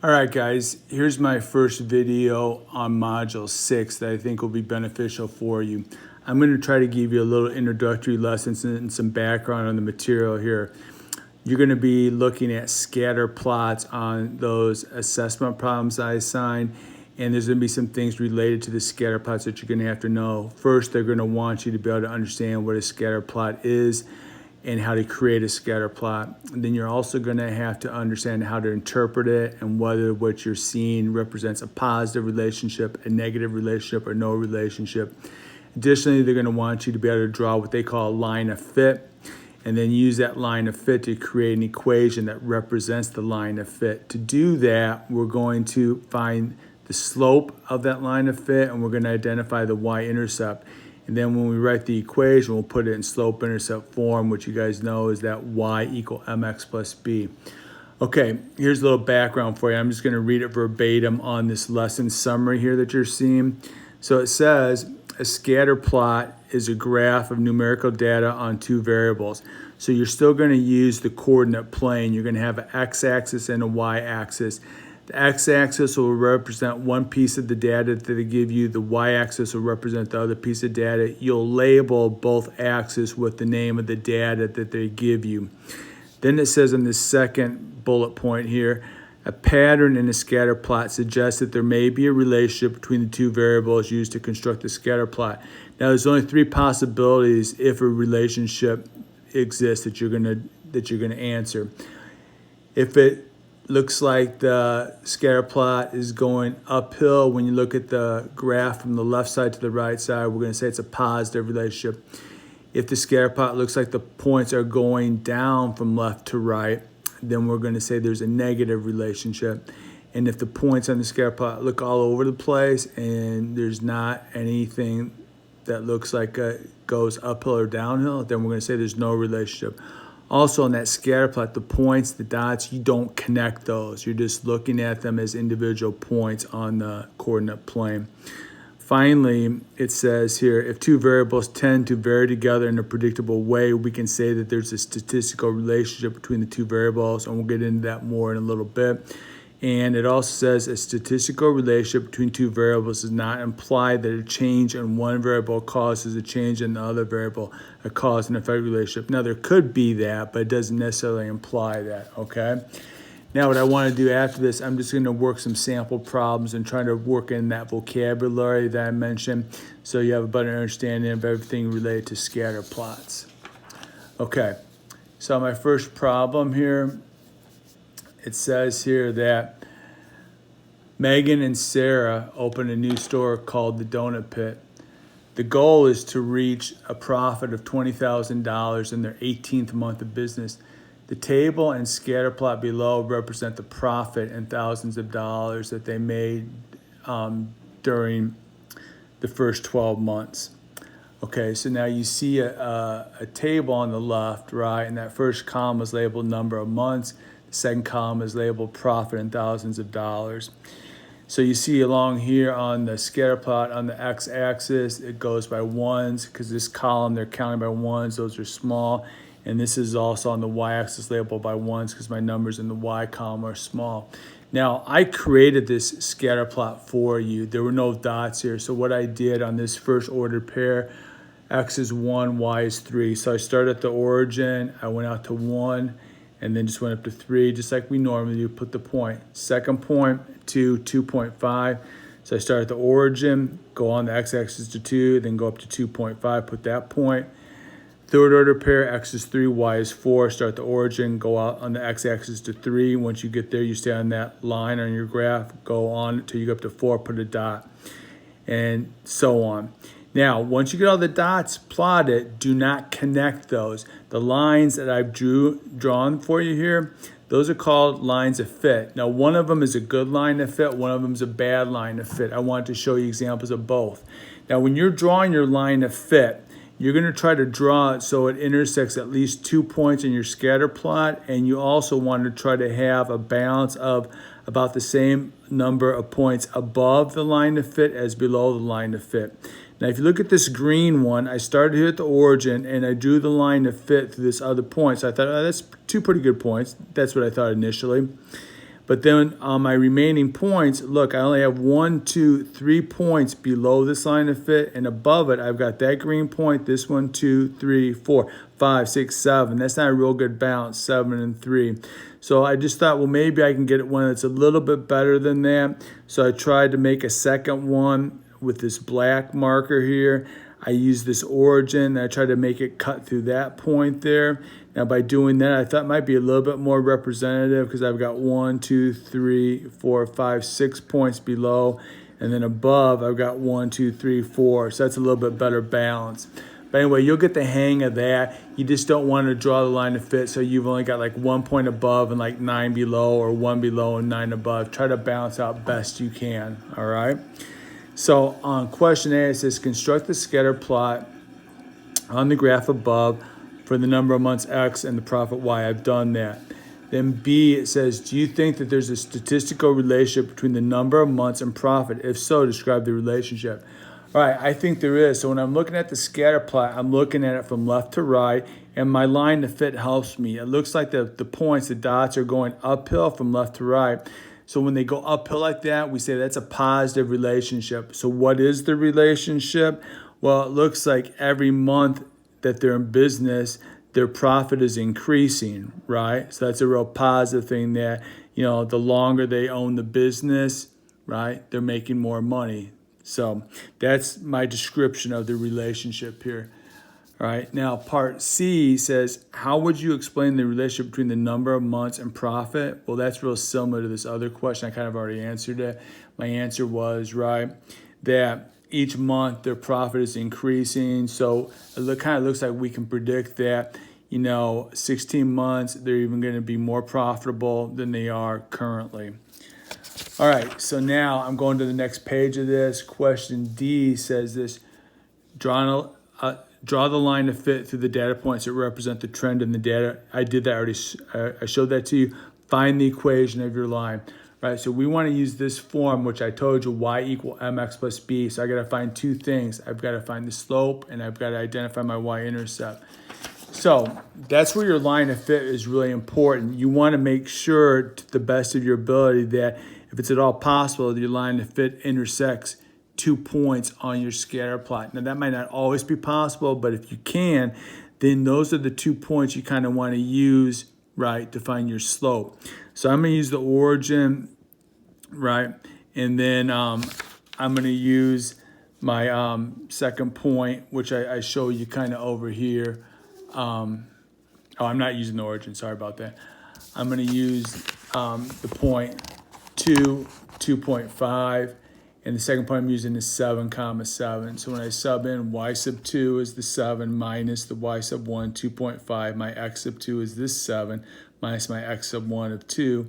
All right, guys, here's my first video on Module 6 that I think will be beneficial for you. I'm going to try to give you a little introductory lessons and some background on the material here. You're going to be looking at scatter plots on those assessment problems I assigned, and there's going to be some things related to the scatter plots that you're going to have to know. First, they're going to want you to be able to understand what a scatter plot is and how to create a scatter plot. And then you're also going to have to understand how to interpret it and whether what you're seeing represents a positive relationship, a negative relationship, or no relationship. Additionally, they're going to want you to be able to draw what they call a line of fit, and then use that line of fit to create an equation that represents the line of fit. To do that, we're going to find the slope of that line of fit, and we're going to identify the y-intercept. And then when we write the equation, we'll put it in slope-intercept form, which you guys know is that y equal mx plus b. Okay, here's a little background for you. I'm just going to read it verbatim on this lesson summary here that you're seeing. So it says, a scatter plot is a graph of numerical data on two variables. So you're still going to use the coordinate plane. You're going to have an x-axis and a y-axis. The x-axis will represent one piece of the data that they give you. The y-axis will represent the other piece of data. You'll label both axes with the name of the data that they give you. Then it says in the second bullet point here, a pattern in a scatter plot suggests that there may be a relationship between the two variables used to construct the scatter plot. Now, there's only three possibilities if a relationship exists that you're gonna answer. If it looks like the scatter plot is going uphill, when you look at the graph from the left side to the right side, we're going to say it's a positive relationship. If the scatter plot looks like the points are going down from left to right, then we're going to say there's a negative relationship. And if the points on the scatter plot look all over the place and there's not anything that looks like it goes uphill or downhill, then we're going to say there's no relationship. Also, on that scatter plot, the points, the dots, you don't connect those. You're just looking at them as individual points on the coordinate plane. Finally, it says here, if two variables tend to vary together in a predictable way, we can say that there's a statistical relationship between the two variables, and we'll get into that more in a little bit. And it also says a statistical relationship between two variables does not imply that a change in one variable causes a change in the other variable, a cause and effect relationship. Now, there could be that, but it doesn't necessarily imply that, okay? Now, what I want to do after this, I'm just going to work some sample problems and try to work in that vocabulary that I mentioned so you have a better understanding of everything related to scatter plots. Okay, so my first problem here, it says here that Megan and Sarah opened a new store called the Donut Pit. The goal is to reach a profit of $20,000 in their 18th month of business. The table and scatter plot below represent the profit in thousands of dollars that they made during the first 12 months. Okay, so now you see a table on the left, right, and that first column is labeled number of months. The second column is labeled profit in thousands of dollars. So you see along here on the scatter plot on the x-axis, it goes by ones because this column, they're counting by ones. Those are small. And this is also on the y-axis labeled by ones because my numbers in the y column are small. Now, I created this scatter plot for you. There were no dots here. So what I did on this first ordered pair, x is 1, y is 3. So I started at the origin. I went out to 1. And then just went up to 3, just like we normally do, put the point. Second point, 2, 2.5. So I start at the origin, go on the x-axis to 2, then go up to 2.5, put that point. Third order pair, x is 3, y is 4. Start the origin, go out on the x-axis to 3. Once you get there, you stay on that line on your graph, go on until you go up to 4, put a dot, and so on. Now, once you get all the dots plotted, do not connect those. The lines that I've drawn for you here, those are called lines of fit. Now, one of them is a good line of fit, one of them is a bad line of fit. I want to show you examples of both. Now, when you're drawing your line of fit, you're going to try to draw it so it intersects at least 2 points in your scatter plot, and you also want to try to have a balance of about the same number of points above the line of fit as below the line of fit. Now, if you look at this green one, I started here at the origin, and I drew the line of fit through this other point. So I thought, oh, that's two pretty good points. That's what I thought initially. But then on my remaining points, look, I only have 1, 2, 3 points below this line of fit, and above it, I've got that green point, this 1, 2, 3, 4, 5, 6, 7. That's not a real good balance, 7 and 3. So I just thought, well, maybe I can get one that's a little bit better than that. So I tried to make a second one with this black marker here. I used this origin, and I tried to make it cut through that point there. Now by doing that, I thought it might be a little bit more representative because I've got 1, 2, 3, 4, 5, 6 points below. And then above, I've got 1, 2, 3, 4. So that's a little bit better balance. But anyway, you'll get the hang of that. You just don't want to draw the line of fit so you've only got like 1 point above and like 9 below, or 1 below and 9 above. Try to balance out best you can, all right? So on question A, it says construct the scatter plot on the graph above for the number of months X and the profit Y. I've done that. Then B, it says, do you think that there's a statistical relationship between the number of months and profit? If so, describe the relationship. All right, I think there is. So when I'm looking at the scatter plot, I'm looking at it from left to right, and my line to fit helps me. It looks like the points, the dots are going uphill from left to right. So when they go uphill like that, we say that's a positive relationship. So what is the relationship? Well, it looks like every month that they're in business, their profit is increasing, right? So that's a real positive thing that, you know, the longer they own the business, right, they're making more money. So that's my description of the relationship here. All right, now part C says, how would you explain the relationship between the number of months and profit? Well, that's real similar to this other question. I kind of already answered it. My answer was, right, that each month their profit is increasing. So it kind of looks like we can predict that, 16 months, they're even going to be more profitable than they are currently. All right, so now I'm going to the next page of this. Question D says this, draw the line to fit through the data points that represent the trend in the data. I did that already. I showed that to you. Find the equation of your line. Right, so we want to use this form, which I told you, y equal mx plus b. So I got to find two things. I've got to find the slope, and I've got to identify my y-intercept. So that's where your line of fit is really important. You want to make sure, to the best of your ability, that if it's at all possible, your line of fit intersects 2 points on your scatter plot. Now, that might not always be possible, but if you can, then those are the 2 points you kind of want to use, right, to find your slope. So I'm going to use the origin, right, and then I'm going to use my second point, which I show you kind of over here. I'm not using the origin. Sorry about that. I'm going to use the point 2, 2.5, and the second point I'm using is 7, 7. So when I sub in, y sub 2 is the 7 minus the y sub 1, 2.5. My x sub 2 is this 7 minus my x sub 1 of 2.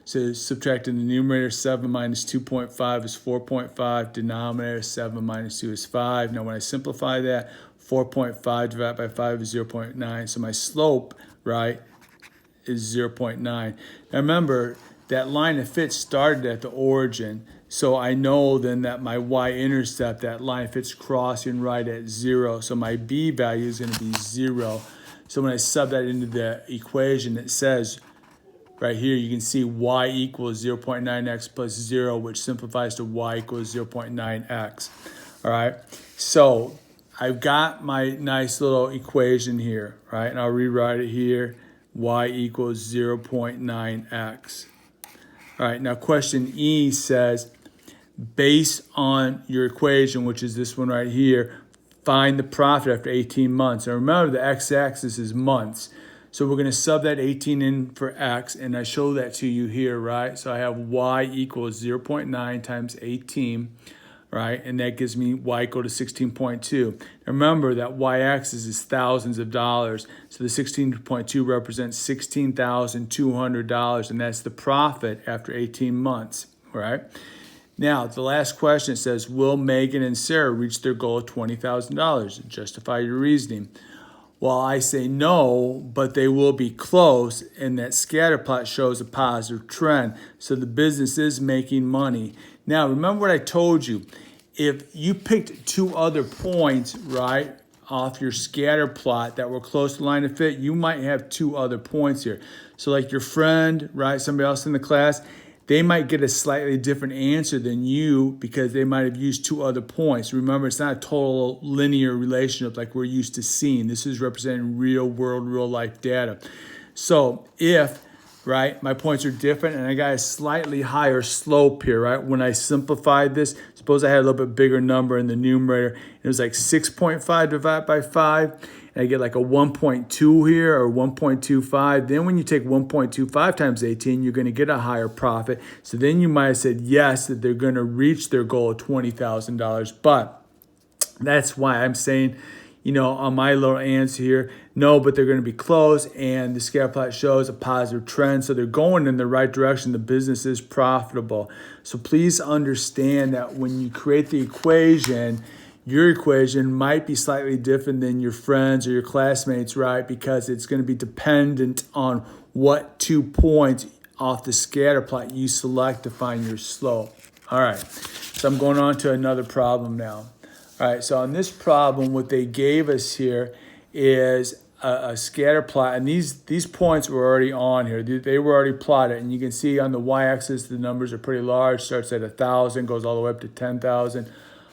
So subtracting the numerator, 7 minus 2.5 is 4.5. Denominator, 7 minus 2 is 5. Now when I simplify that, 4.5 divided by 5 is 0.9. So my slope, right, is 0.9. Now remember, that line of fit started at the origin. So I know then that my y-intercept, that line of fit's crossing right at 0. So my b value is going to be 0. So when I sub that into the equation, it says right here, you can see y equals 0.9x plus 0, which simplifies to y equals 0.9x. All right, so I've got my nice little equation here, right? And I'll rewrite it here, y equals 0.9x. All right, now question E says, based on your equation, which is this one right here, find the profit after 18 months. And remember, the x-axis is months. So we're going to sub that 18 in for x, and I show that to you here, right? So I have y equals 0.9 times 18, right? And that gives me y equal to 16.2. Remember that y-axis is thousands of dollars. So the 16.2 represents $16,200, and that's the profit after 18 months, right? Now, the last question says, will Megan and Sarah reach their goal of $20,000? Justify your reasoning. Well, I say no, but they will be close, and that scatter plot shows a positive trend. So the business is making money. Now, remember what I told you. If you picked 2 other points, right, off your scatter plot that were close to line of fit, you might have 2 other points here. So like your friend, right, somebody else in the class, they might get a slightly different answer than you because they might have used 2 other points. Remember, it's not a total linear relationship like we're used to seeing. This is representing real world, real life data. So if, right, my points are different and I got a slightly higher slope here, right? When I simplified this, suppose I had a little bit bigger number in the numerator. It was like 6.5 divided by 5. And I get like a 1.2 here or 1.25. Then when you take 1.25 times 18, you're going to get a higher profit. So then you might have said yes, that they're going to reach their goal of $20,000. But that's why I'm saying, you know, on my little answer here, no, but they're going to be close. And the scatter plot shows a positive trend. So they're going in the right direction. The business is profitable. So please understand that when you create the equation, your equation might be slightly different than your friends or your classmates, right? Because it's going to be dependent on what 2 points off the scatter plot you select to find your slope. All right, so I'm going on to another problem now. All right, so on this problem, what they gave us here is a scatter plot, and these points were already on here. They were already plotted, and you can see on the y-axis the numbers are pretty large. Starts at 1,000, goes all the way up to 10,000.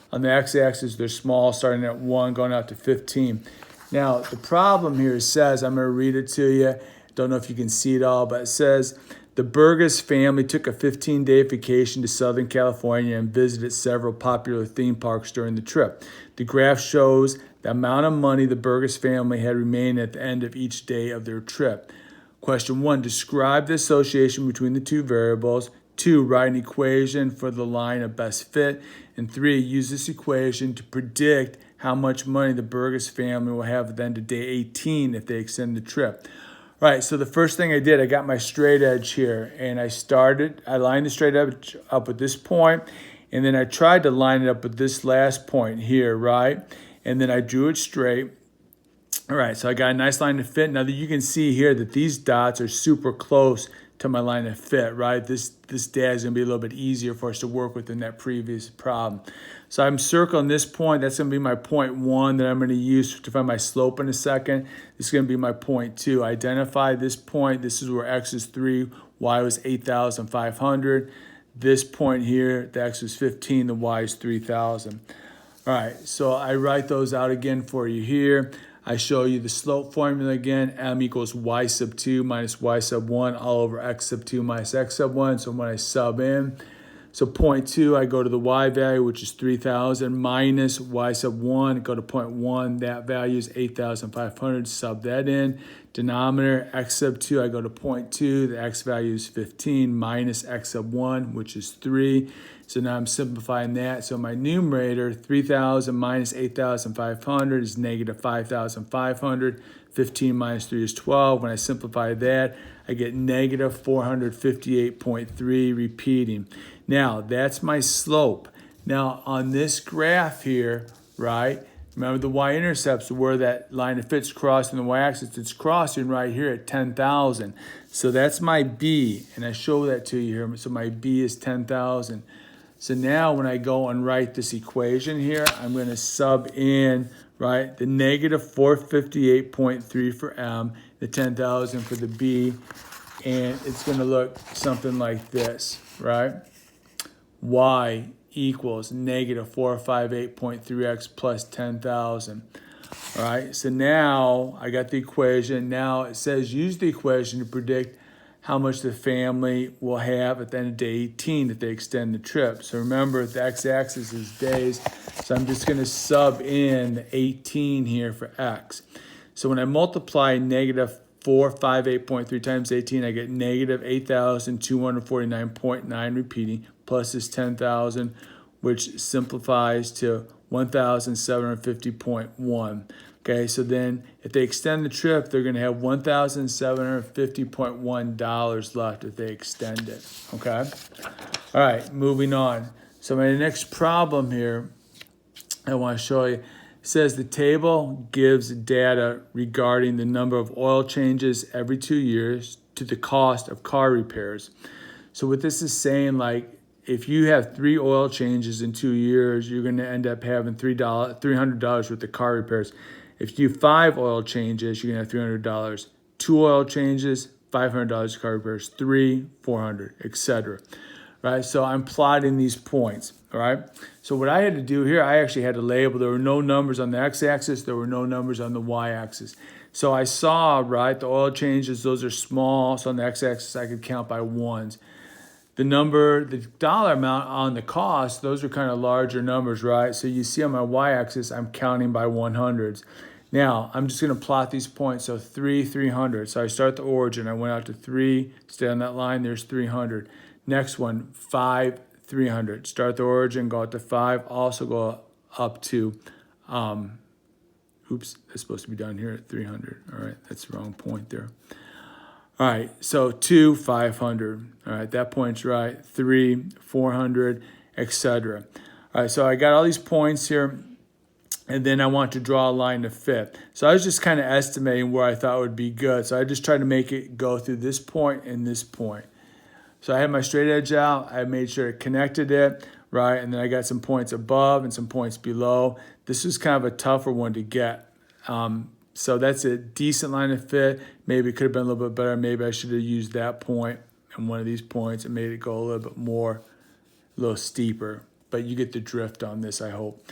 On the x-axis, they're small, starting at 1, going out to 15. Now, the problem here says, I'm going to read it to you. Don't know if you can see it all, but it says, the Burgess family took a 15-day vacation to Southern California and visited several popular theme parks during the trip. The graph shows the amount of money the Burgess family had remaining at the end of each day of their trip. Question 1, describe the association between the 2 variables. 2, write an equation for the line of best fit. And 3, use this equation to predict how much money the Burgess family will have at the end of day 18 if they extend the trip. All right, so the first thing I did, I got my straight edge here, and I lined the straight edge up with this point, and then I tried to line it up with this last point here, right? And then I drew it straight. All right, so I got a nice line to fit. Now that you can see here that these dots are super close to my line of fit, right? This data is going to be a little bit easier for us to work with than that previous problem. So I'm circling this point. That's going to be my point 1 that I'm going to use to find my slope in a second. This is going to be my point 2. Identify this point. This is where x is 3, y was 8,500. This point here, the x was 15, the y is 3,000. All right, so I write those out again for you here. I show you the slope formula again. M equals y sub 2 minus y sub 1 all over x sub 2 minus x sub 1. So when I sub in, so point 2, I go to the y value, which is 3,000, minus y sub 1, go to point 1. That value is 8,500. Sub that in. Denominator, x sub 2, I go to point 2. The x value is 15, minus x sub 1, which is 3. So now I'm simplifying that. So my numerator, 3,000 minus 8,500 is negative 5,500. 15 minus 3 is 12. When I simplify that, I get negative 458.3 repeating. Now, that's my slope. Now, on this graph here, right, remember the y-intercepts where that line of fit's crossing the y-axis. It's crossing right here at 10,000. So that's my B, and I show that to you here. So my B is 10,000. So now when I go and write this equation here, I'm going to sub in, right, the negative 458.3 for M, the 10,000 for the B, and it's going to look something like this, right? Y equals negative 458.3x plus 10,000. All right, so now I got the equation. Now it says use the equation to predict how much the family will have at the end of day 18 if they extend the trip. So remember, the x-axis is days, so I'm just going to sub in the 18 here for x. So when I multiply negative 458.3 times 18, I get negative 8,249.9 repeating, plus this 10,000, which simplifies to 1,750.1. Okay, so then if they extend the trip, they're going to have $1,750.1 left if they extend it. Okay? All right, moving on. So my next problem here I want to show you says the table gives data regarding the number of oil changes every 2 years to the cost of car repairs. So what this is saying, like, if you have 3 oil changes in 2 years, you're going to end up having $300 worth of car repairs. If you do 5 oil changes, you're going to have $300. 2 oil changes, $500 car repairs, 3, 400, etc. Right? So I'm plotting these points. All right. So what I had to do here, I actually had to label. There were no numbers on the x-axis. There were no numbers on the y-axis. So I saw, right, the oil changes, those are small. So on the x-axis, I could count by ones. The number, the dollar amount on the cost, those are kind of larger numbers, right? So you see on my y-axis, I'm counting by 100s. Now, I'm just going to plot these points. So 3, 300. So I start the origin. I went out to 3, stay on that line, there's 300. Next one, 5, 300. Start the origin, go out to 5, also go up to, oops, that's supposed to be down here at 300. All right, that's the wrong point there. All right, so 2, 500. All right, that point's right. 3, 400, etc. All right, so I got all these points here, and then I want to draw a line to fit. So I was just kind of estimating where I thought would be good. So I just tried to make it go through this point and this point. So I had my straight edge out. I made sure it connected it, right? And then I got some points above and some points below. This was kind of a tougher one to get. So that's a decent line of fit. Maybe it could have been a little bit better. Maybe I should have used that point and one of these points and made it go a little bit more, a little steeper. But you get the drift on this, I hope.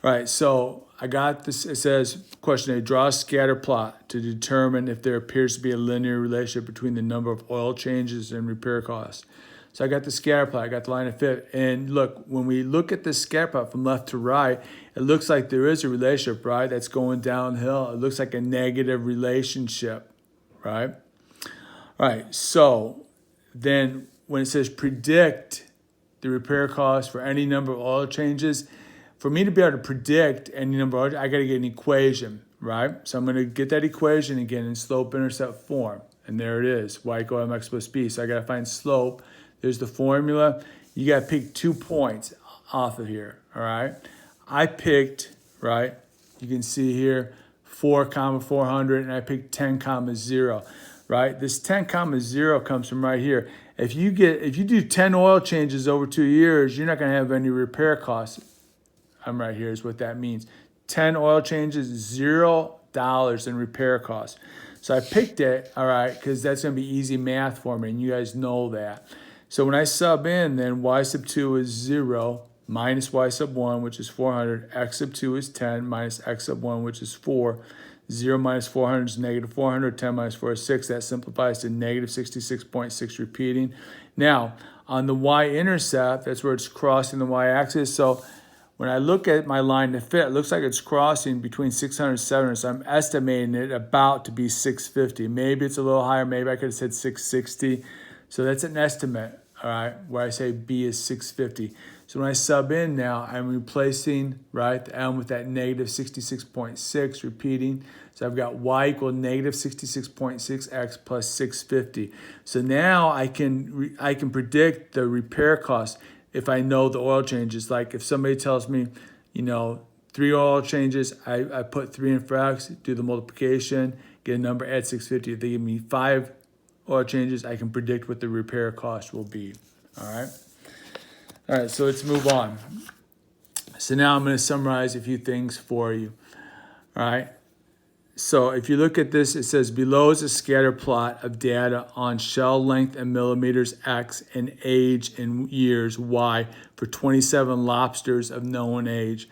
All right, so I got this. It says, question A, draw a scatter plot to determine if there appears to be a linear relationship between the number of oil changes and repair costs. So I got the scatter plot, I got the line of fit. And look, when we look at this scatter plot from left to right, it looks like there is a relationship, right? That's going downhill. It looks like a negative relationship, right? All right, so then when it says predict the repair cost for any number of oil changes, for me to be able to predict any number, I got to get an equation, right? So I'm going to get that equation again in slope-intercept form. And there it is, y equal mx plus b. So I got to find slope. There's the formula. You got to pick 2 points off of here, all right? I picked, right, you can see here, 4, 400, and I picked 10, 0, right? This 10, 0 comes from right here. If you do 10 oil changes over 2 years, you're not going to have any repair costs. I'm right here is what that means. 10 oil changes, $0 in repair costs. So I picked it, all right, because that's going to be easy math for me, and you guys know that. So when I sub in, then y sub 2 is 0, minus y sub 1, which is 400. X sub 2 is 10, minus x sub 1, which is 4. 0 minus 400 is negative 400. 10 minus 4 is 6. That simplifies to negative 66.6 repeating. Now, on the y-intercept, that's where it's crossing the y-axis. So when I look at my line to fit, it looks like it's crossing between 600 and 700, so I'm estimating it about to be 650. Maybe it's a little higher. Maybe I could have said 660. So that's an estimate, all right, where I say B is 650. So when I sub in now, I'm replacing, right, the M with that negative 66.6, repeating. So I've got y equal negative 66.6x plus 650. So now I can predict the repair cost. If I know the oil changes, like if somebody tells me, 3 oil changes, I put 3 in for X, do the multiplication, get a number, add 650. If they give me 5 oil changes, I can predict what the repair cost will be, all right? All right, so let's move on. So now I'm going to summarize a few things for you, all right? So if you look at this, it says below is a scatter plot of data on shell length in millimeters X and age in years Y for 27 lobsters of known age.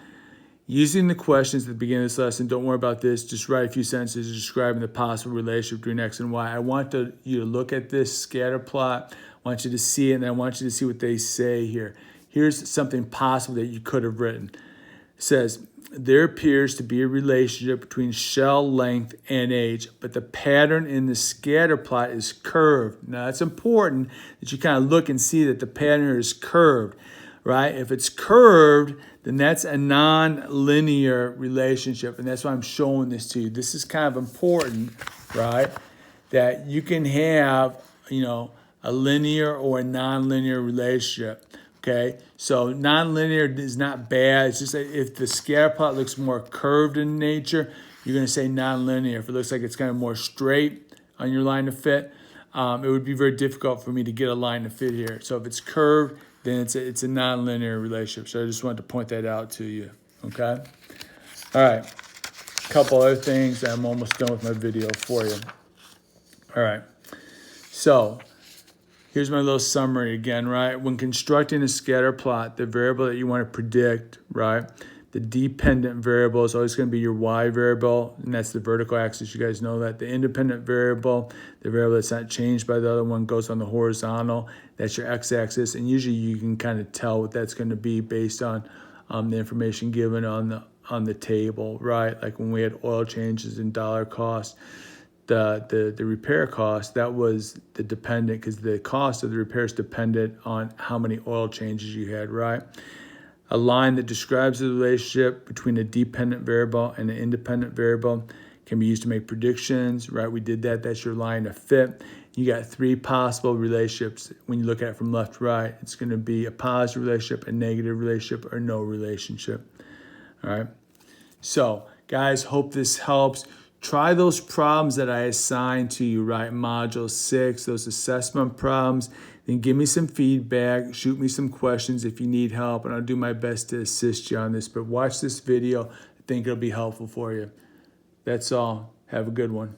Using the questions at the beginning of this lesson, don't worry about this, just write a few sentences describing the possible relationship between X and Y. I want you to look at this scatter plot, I want you to see it, and I want you to see what they say here. Here's something possible that you could have written. It says, there appears to be a relationship between shell length and age, but the pattern in the scatter plot is curved. Now, it's important that you kind of look and see that the pattern is curved, right? If it's curved, then that's a non-linear relationship, and that's why I'm showing this to you. This is kind of important, right? That you can have, a linear or a non-linear relationship. Okay, so nonlinear is not bad. It's just that if the scatter plot looks more curved in nature, you're going to say nonlinear. If it looks like it's kind of more straight on your line of fit, it would be very difficult for me to get a line to fit here. So if it's curved, then it's a nonlinear relationship. So I just wanted to point that out to you. Okay, all right. A couple other things. I'm almost done with my video for you. All right. So here's my little summary again, right? When constructing a scatter plot, the variable that you want to predict, right? The dependent variable is always going to be your y variable, and that's the vertical axis. You guys know that. The independent variable, the variable that's not changed by the other one, goes on the horizontal. That's your x-axis, and usually you can kind of tell what that's going to be based on the information given on the table, right? Like when we had oil changes and dollar cost. The repair cost, that was the dependent, because the cost of the repair is dependent on how many oil changes you had, right? A line that describes the relationship between a dependent variable and an independent variable can be used to make predictions, right? We did that. That's your line of fit. You got three possible relationships when you look at it from left to right. It's going to be a positive relationship, a negative relationship, or no relationship. All right. So, guys, hope this helps. Try those problems that I assigned to you, right? Module 6, those assessment problems. Then give me some feedback. Shoot me some questions if you need help, and I'll do my best to assist you on this. But watch this video. I think it'll be helpful for you. That's all. Have a good one.